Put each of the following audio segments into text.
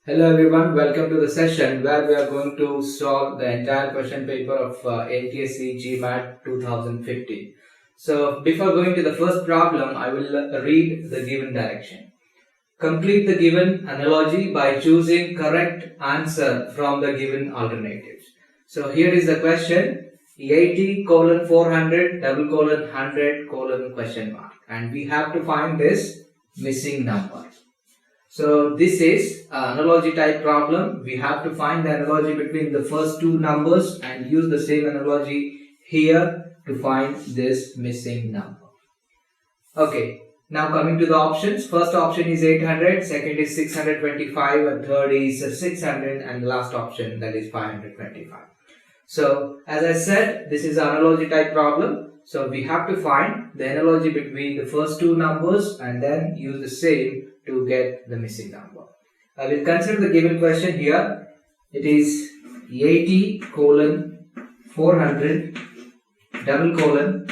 Hello everyone, welcome to the session where we are going to solve the entire question paper of NTSE GMAT 2015. So before going to the first problem, I will read the given direction. Complete the given analogy by choosing correct answer from the given alternatives. So here is the question: 80:400 $100 ? And we have to find this missing number. So this is an analogy type problem. We have to find the analogy between the first two numbers and use the same analogy here to find this missing number. Okay, now coming to the options. First option is 800, second is 625, and third is 600, and the last option, that is 525. So as I said, this is an analogy type problem. So we have to find the analogy between the first two numbers and then use the same to get the missing number. I will consider the given question here. It is 80:400 $100 ?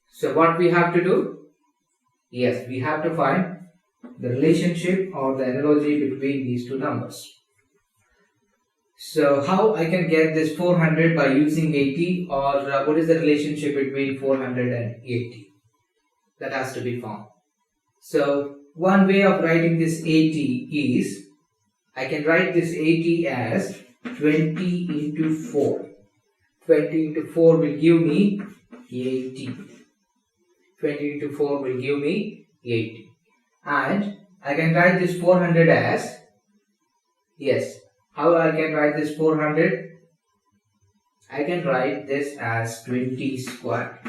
So what we have to do? Yes, we have to find the relationship or the analogy between these two numbers. So how I can get this 400 by using 80, or what is the relationship between 400 and 80? That has to be found. So one way of writing this 80 is, I can write this 80 as 20 into 4. 20 into 4 will give me 80. 20 into 4 will give me 80. And I can write this 400 as, yes, how I can write this 400? I can write this as 20 square.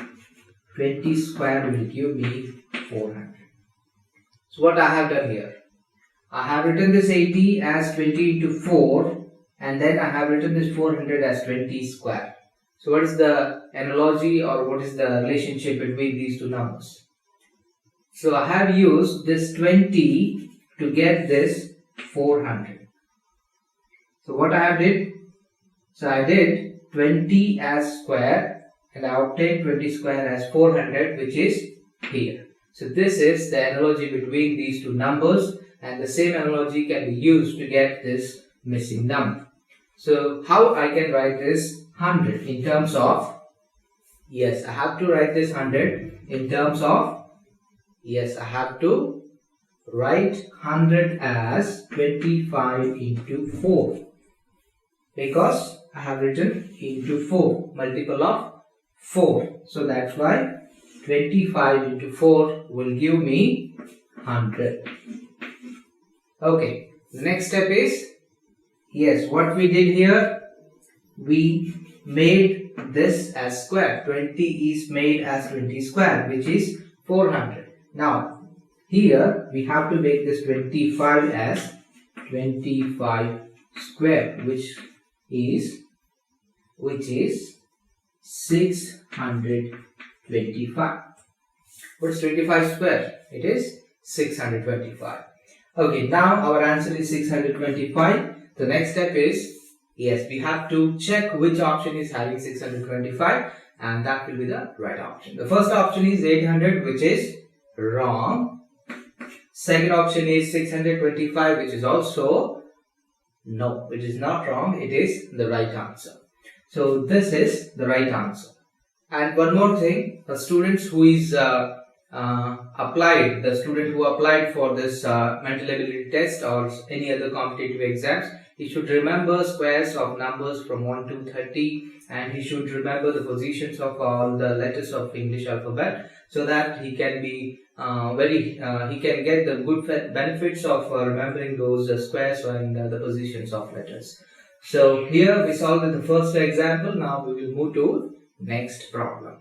20 square will give me 400. So what I have done here? I have written this 80 as 20 into 4, and then I have written this 400 as 20 square. So what is the analogy, or what is the relationship between these two numbers? So I have used this 20 to get this 400. So what I have did? So I did 20 as square, and I obtained 20 square as 400, which is here. So this is the analogy between these two numbers, and the same analogy can be used to get this missing number. So how I can write this 100 in terms of, yes, I have to write this 100 in terms of, yes, I have to write 100 as 25 into 4. Because I have written into 4, multiple of 4. So that's why 25 into 4 will give me 100. Okay, the next step is, yes, what we did here, we made this as square. 20 is made as 20 square, which is 400. Now, here we have to make this 25 as 25 square, which is 625. What's 25 square? It is 625. Okay, now our answer is 625. The next step is, yes, we have to check which option is having 625, and that will be the right option. The first option is 800, which is wrong. Second option is 625, which is also no, it is not wrong, it is the right answer. So this is the right answer. And one more thing, the students who is applied for this mental ability test or any other competitive exams, he should remember squares of numbers from 1 to 30, and he should remember the positions of all the letters of English alphabet, so that he can be he can get the good benefits of remembering those squares and the positions of letters. So here we solved the first example. Now we will move to next problem.